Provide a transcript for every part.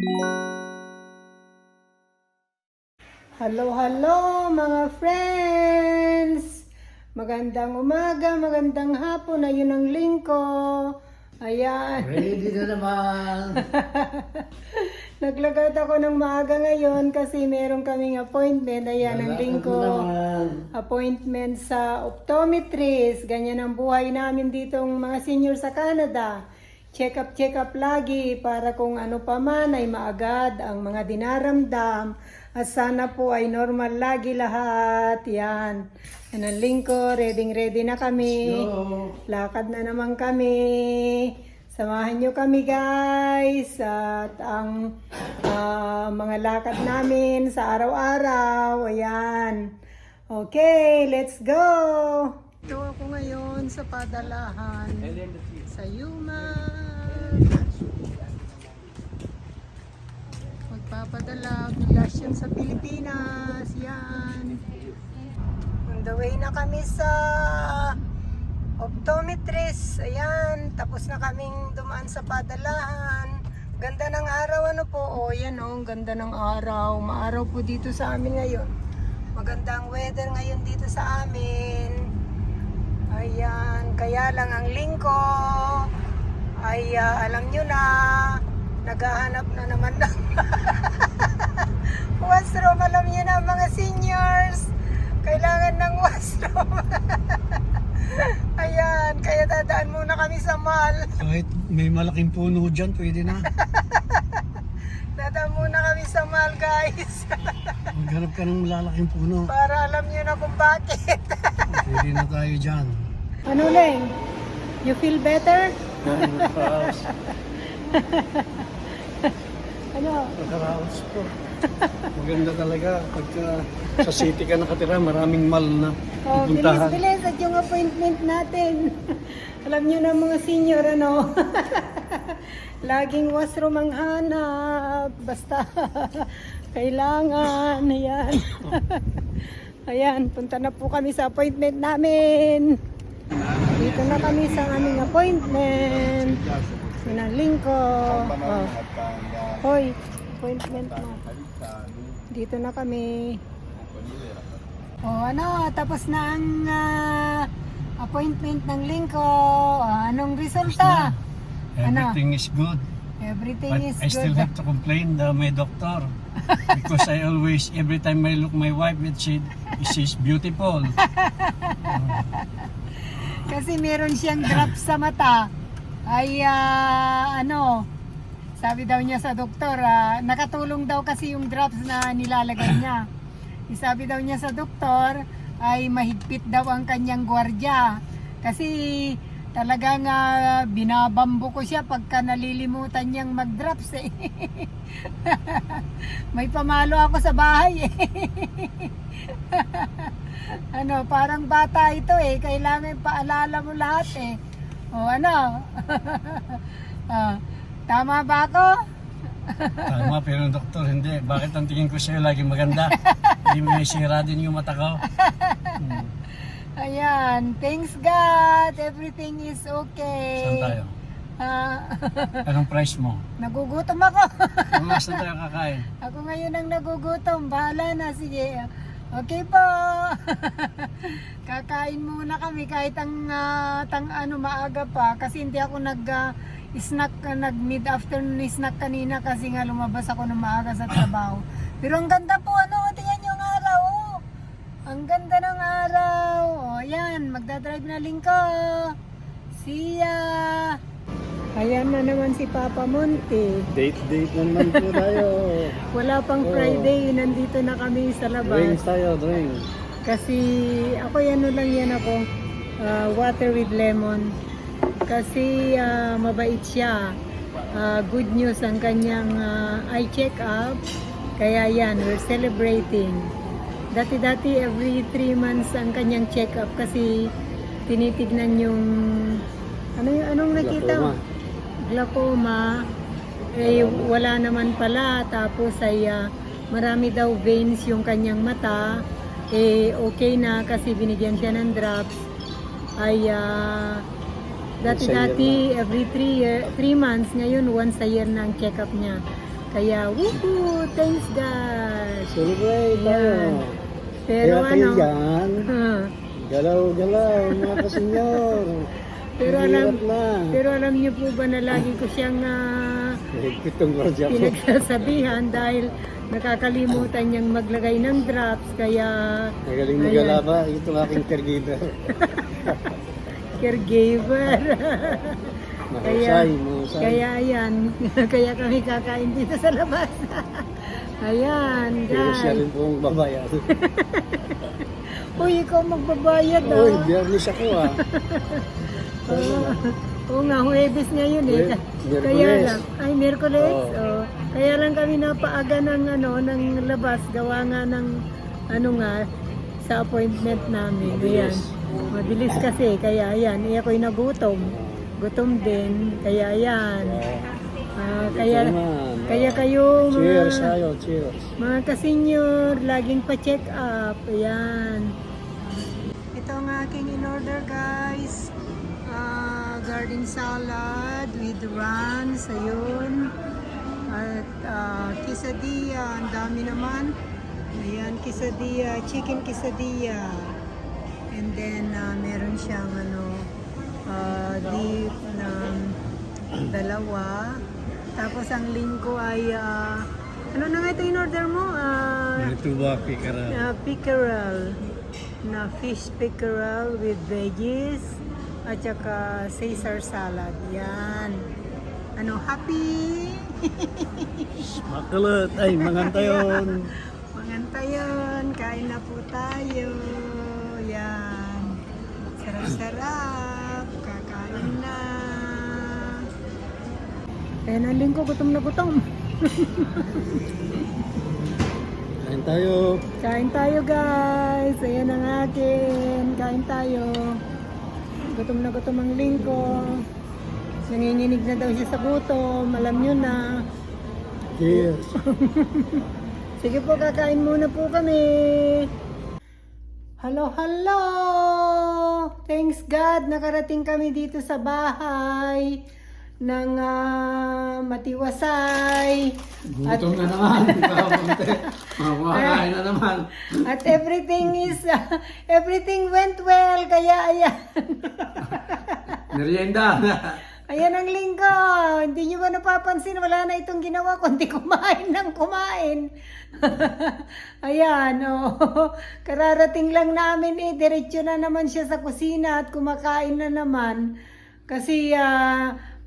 Hello, hello mga friends! Magandang umaga, magandang hapon, ayun ang lingko. Ayan. Ready na naman. Naglagad ako ng maaga ngayon kasi meron kaming appointment. Ayan ang Lalakad lingko. mo naman. Appointment sa optometrist. Ganyan ang buhay namin ditong mga senior sa Canada. Check up lagi para kung ano pa man ay maagad ang mga dinaramdam. At sana po ay normal lagi lahat. Yan. Yan ang lingko. Ready na kami. Yo. Lakad na naman kami. Samahan nyo kami guys. At ang mga lakad namin sa araw-araw. Ayan. Okay, let's go! Ito ako ngayon sa padalahan sa Yuma. Magpapadala, bilasyon sa Pilipinas. Yan. On the way na kami sa optometrist. Ayan, tapos na kaming dumaan sa padalahan. Ganda ng araw, ano po? O, yan o, ganda ng araw. Maaraw po dito sa amin ngayon. Magandang weather ngayon dito sa amin. Ayan, kaya lang ang lingko ay alam nyo na, naghahanap na naman ng washroom. Alam nyo na mga seniors, kailangan ng washroom. Ayan, kaya dadaan muna kami sa mall. Kahit may malaking puno dyan, pwede na. Dadaan muna kami sa mall guys. Maghanap ka ng malalaking puno. Para alam nyo na kung bakit. Pwede na tayo dyan. Ano Leng? You feel better? Ano? Nakaraos po. Maganda talaga. Pagka sa city ka nakatira, maraming mall na Oh, pupuntahan. bilis at yung appointment natin. Alam nyo na mga senior, ano? Laging washroom ang hanap. Basta kailangan. Ayan. Ayan, punta na po kami sa appointment namin. Dito na kami sa aming appointment. Sinalingko. Oh. Hoy, appointment mo. Dito na kami. Ano, tapos na ang appointment ng lingko. Anong resulta? Everything is good. Everything But is I still good. have to complain my doctor. Because I always, every time I look my wife, she's beautiful. Kasi meron siyang drops sa mata. Ay, sabi daw niya sa doktor, nakatulong daw kasi yung drops na nilalagay niya. Sabi daw niya sa doktor, ay mahigpit daw ang kanyang gwardiya. Kasi talagang binabambo ko siya pagka nalilimutan niyang mag-drops eh. May pamalo ako sa bahay eh. Parang bata ito eh. Kailangan paalala mo lahat eh. Tama ba ako? Tama, pero doktor, hindi. Bakit ang tingin ko sa'yo lagi maganda? Hindi mo may sira din yung mata ko. Ayan, thanks God, everything is okay. Saan tayo? Anong price mo? Nagugutom ako. Saan tayo kakain? Ako ngayon ang nagugutom, bahala na, sige. Okay po. Kakain muna kami kahit ang maaga pa kasi hindi ako nag mid-afternoon snack kanina kasi nga lumabas ako ng maaga sa trabaho. Pero ang ganda po, tingnan niyo ang araw. Oh. Ang ganda ng araw. Ayan, magdadrive na lingko. See ya. Ayan na naman si Papa Monte. Date naman po tayo. Wala pang Friday, nandito na kami sa labas. Drinks tayo, drink. Kasi ako water with lemon. Kasi mabait siya. Good news ang kanyang eye check-up. Kaya yan, we're celebrating. Dati every 3 months ang kanyang check-up kasi tinitignan yung anong nakita? Glaucoma. Wala naman pala. Tapos ay marami daw veins yung kanyang mata. Okay na kasi binigyan siya ng drops. Dati every 3 months, ngayon once a year na ang check-up niya. Kaya, woohoo! Thanks God! Celebrate tayo. Yan. Pero Kaya kayo ano, dyan, galaw-galaw mga kasenyor. pero Mahirap alam, na. pero alam niyo po ba na lagi ko siyang Kitong rodya po. pinagsasabihan dahil nakakalimutan niyang maglagay ng drops, kaya Magaling ayan, magalaba. Itong aking caregiver. caregiver. Mahusay, mahusay. Kaya ayan, kaya kami kakain dito sa labas. Ayan, Pero siya guys. rin pong babayan. Uy, ikaw magbabayad, Uy, oh. biyernes ako ah. Oo nga, Huwebes ngayon eh. Miyerkules. Kaya lang, ay Miyerkules. Oo. Oh. Kaya lang kami napaaga ng ng labas, gawa nga ng nga sa appointment namin. Ayan. Mabilis. Mabilis kasi, kaya ayan, ako'y nagutom. Gutom din, kaya ayan. Kaya naman. kaya kayo Cheers mga tayo, cheers. mga kasenyor, laging pa-check up. Ayan. Ito ang aking in-order, guys. Garden salad with runs, ayun. At quesadilla, ang dami naman. Ayan, quesadilla, chicken quesadilla. And then meron siyang beef na dalawa. Tapos ang lingko ay ano na nga ito in-order mo? Ito ba, pikara? Pickerel na fish pickerel with veggies at saka Caesar salad. Yan. Ano, happy? Makulot. Ay, mangantayon. Mangantayon, kain na po tayo. Yan. Sarap-sarap. Kakain na. Ayan ang lingko, gutom na gutom. Kain tayo. Kain tayo, guys. Ayan ang akin. Kain tayo. Gutom na gutom ang lingko. Nanginginig na daw siya sa gutom. Alam nyo na. Cheers. Sige po, kakain muna po kami. Hello, hello! Thanks God, nakarating kami dito sa bahay ng Matiwasay. Gutom na naman. Kumakain na naman. At everything went well, kaya ayan. Merienda. Ayan ang linggo. Hindi nyo ba napapansin? Wala na itong ginawa kundi kumain ng kumain. Ayan, oh. Kararating lang namin diretso na naman siya sa kusina at kumakain na naman. Kasi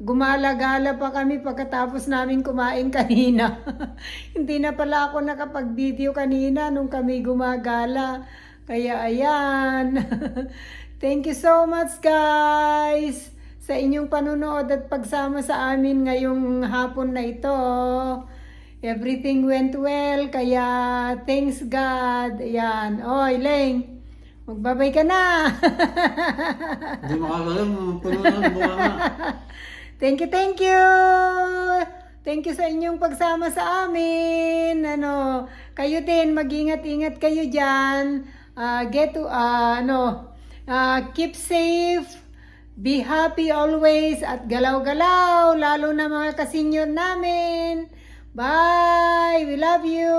gumala-gala pa kami pagkatapos namin kumain kanina. Hindi na pala ako nakapag-video kanina nung kami gumagala. Kaya ayan. Thank you so much, guys, sa inyong panunood at pagsama sa amin ngayong hapon na ito. Everything went well, kaya thanks God. Ayan. Oy, Leng, magbabay ka na. Hindi makakalam. Puno na ng bunga. Thank you, thank you. Thank you sa inyong pagsama sa amin. Kayo din, mag-ingat-ingat kayo dyan. Keep safe. Be happy always at galaw-galaw, lalo na mga kasenyor namin. Bye! We love you!